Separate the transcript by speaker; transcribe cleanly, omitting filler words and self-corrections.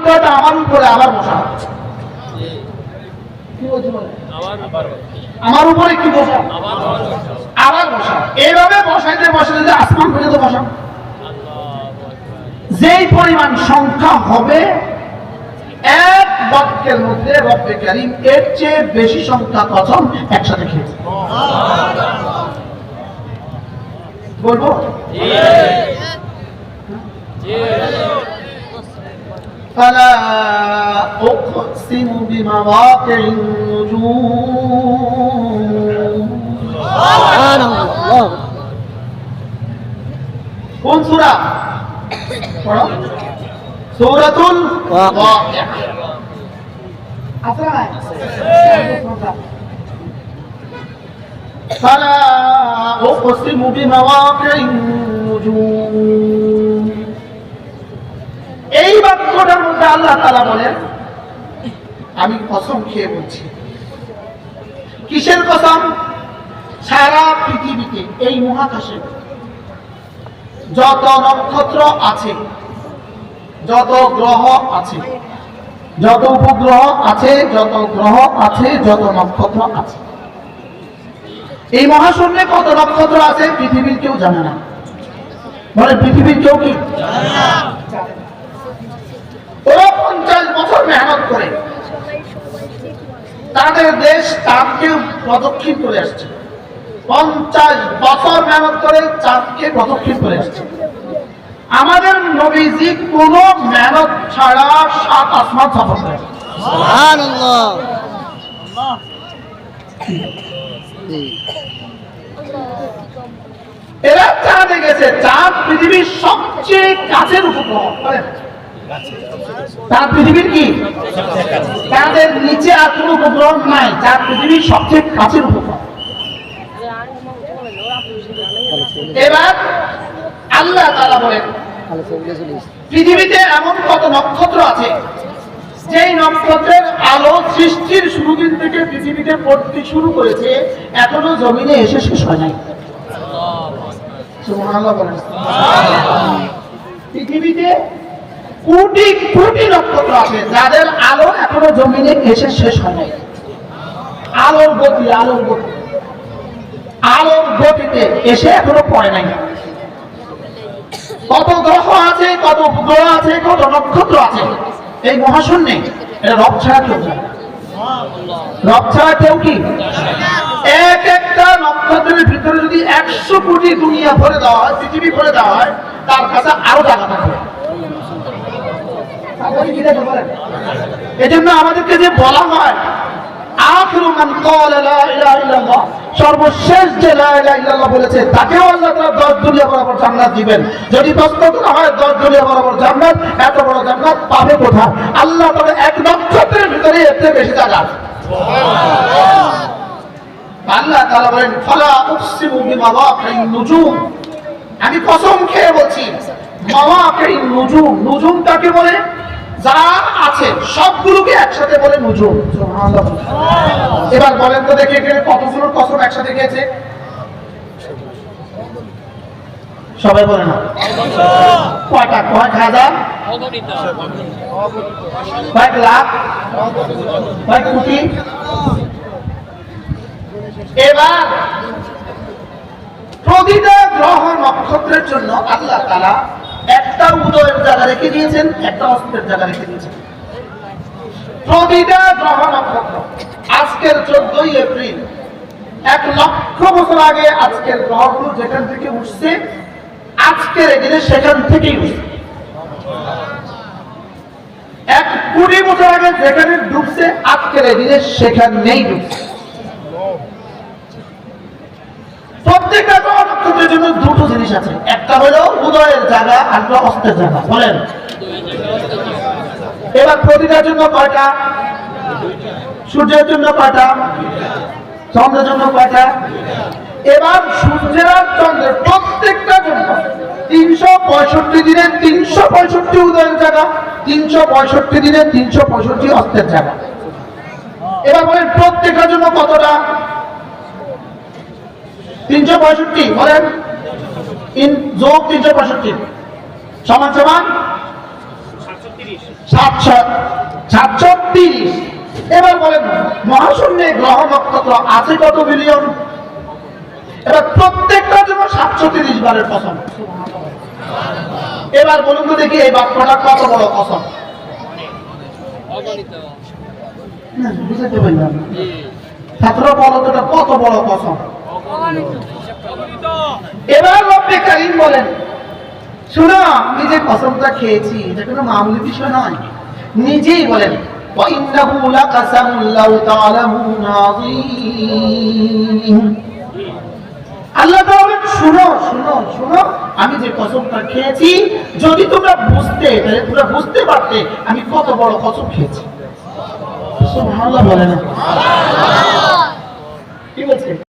Speaker 1: দায়িত্বটা আমার উপরে আবার বসা, আমার উপরে কি বসা, আবার বসা। এইভাবে বসাইতে বসাইতে আসমান পর্যন্ত বসা। যেই পরিমাণ সংখ্যা হবে এক বাক্যের মধ্যে রব্বে কারীম এর চেয়ে বেশি সংখ্যা কসম একসাথে খেয়েছে। বলবো فلا أقسم بمواقع النجوم
Speaker 2: سبحان الله
Speaker 1: কোন সূরা? সূরাতুল ওয়াকিয়া। فلا أقسم بمواقع النجوم। এই বাক্যটার মধ্যে আল্লাহ তাআলা বলেন আমি কসম খেয়ে বলছি। কিসের কসম? সারা পৃথিবীতে এই মহাকাশে যত নক্ষত্র আছে, যত গ্রহ আছে, যত উপগ্রহ আছে, যত গ্রহ আছে, যত নক্ষত্র আছে, এই মহাশূন্যে কত নক্ষত্র আছে পৃথিবীর কেউ জানে না। বলে পৃথিবীর কেউ কি জানে না? ওরা 50 বছর মেহনত করে তাদের দেশ চাঁদকে প্রদক্ষিণ করে আসছে। 50 বছর মেহনত করে চাঁদকে প্রদক্ষিণ করে আসছে। আমাদের নবীজি কোন মেহনত ছাড়া 7 আসমান সফর করে।
Speaker 2: সুবহানাল্লাহ।
Speaker 1: এরা চাঁদে গেছে। চাঁদ পৃথিবীর সবচেয়ে কাছের উপগ্রহ। চাঁদ পৃথিবীর কি? চাঁদের নিচে আর কোনো উপগ্রহ নাই। চাঁদ পৃথিবীর সবচেয়ে কাছের উপগ্রহ। এবার আল্লাহ তাআলা বলেন পৃথিবীতে এমন কত নক্ষত্র আছে যেই নক্ষত্রের আলো সৃষ্টির শুরু দিন থেকে পৃথিবীতে পড়তে শুরু করেছে, এখনো জমিনে এসে শেষ হয় নাই। সুবহানাল্লাহ বলেন। পৃথিবীতে কোটি কোটি নক্ষত্র আছে যাদের আলো এখনো জমিনে এসে শেষ হয় নাই। আলোর গতি, আলোর গতি, আলোর গতিতে এসে এখনো পড়ে নাই। কত গ্রহ আছে, কত উপগ্রহ আছে, কত নক্ষত্র আছে এই মহাশূন্যে, এটা রব ছাড়া কেউ জানে না। রব ছাড়া কেউ কি? এক একটা নক্ষত্রের ভিতরে যদি 100 কোটি দুনিয়া ভরে দেওয়া হয়, পৃথিবী ভরে দেওয়া হয়, তার কাছে আরো জায়গা থাকবে। এজন্য আমাদেরকে যে বলা হয় আখিরু মান ক্বালা লা ইলাহা ইল্লাল্লাহ, সর্বশেষ যে লা ইলাহা ইল্লাল্লাহ বলেছে তাকেও আল্লাহ তাআলা 10 দুনিয়া বরাবর জান্নাত দিবেন। যদি প্রশ্ন করা হয় 10 দুনিয়া বরাবর জান্নাত, এত বড় জান্নাত পাবে কোথায়? আল্লাহ তাআলা এক নক্ষত্রের ভিতরে এর চেয়ে বেশি জায়গা আছে। সুবহানাল্লাহ। আল্লাহ তাআলা বলেন ফালা উকসিমু বিমাওয়াকিন নুজুম, আমি কসম খেয়ে বলছি মাওয়াকিন নুজুম। নুজুমটাকে বলে যা আছে সবগুলোকে একসাথে বলে নুজুম। সুবহানাল্লাহ। এবার বলেন তো দেখি এখানে কতগুলো কসম একসাথে খেয়েছে? সবাই বলে না কয়টা? কয়েক হাজার, কয়েক লাখ, কয়েক কোটি। এবার প্রতিটা গ্রহ নক্ষত্রের জন্য আল্লাহ তাআলা একটা উদয়ের জায়গা রেখে দিয়েছেন, একটা অস্তের জায়গা রেখে দিয়েছেন। প্রতিটা গ্রহ নক্ষত্র আজকের 14 এপ্রিল 1 লক্ষ বছর আগে আজকের গ্রহগুলো যেখান থেকে উঠছে, আজকের এদিনে সেখান থেকেই উঠছে। 1 কোটি বছর আগে যেখানে ডুবছে, আজকের এদিনে সেখানেই ডুবছে। প্রত্যেকটা গ্রহ নক্ষত্রের জন্য দুটো জিনিস আছে, একটা হলো উদয়ের জায়গা, আর একটা অস্তের জায়গা। বলেন এবার প্রতিটার জন্য কয়টা? সূর্যের জন্য কয়টা? চন্দ্রের জন্য কয়টা? এবার সূর্যের আর চন্দ্রের প্রত্যেকটা জন্য 365 দিনে 365 উদয়ের জায়গা, 365 দিনে 365 অস্তের জায়গা। এবার বলেন প্রত্যেকটার জন্য কতটা? 365। বলেন যোগ 365 সমান সমান 730। এবার বলেন মহাশূন্যে গ্রহ নক্ষত্র আছে কত বিলিয়ন? এবার প্রত্যেকটা জন্য 730 বারের কসম। এবার বলুন তো দেখি এই বাক্যটা কত বড় কসম? না, বুঝতে পারলাম না। ছাত্র বলো তো এটা কত বড় কসম? এবার রব্বে কারীম বলেন, শোনো, আমি যে কসমটা খেয়েছি এটা কোনো মামুলি বিষয় নয়। নিজেই বলেন وَإِنَّهُ لَقَسَمٌ لَوْ تَعْلَمُونَ عَظِيمٌ। আল্লাহ তাআলা বলেন, শুনো শুনো শুনো, আমি যে কসমটা খেয়েছি যদি তোমরা বুঝতে পারতে আমি কত বড় কসম খেয়েছি। সুবহানাল্লাহ বলে না? কি বলছে?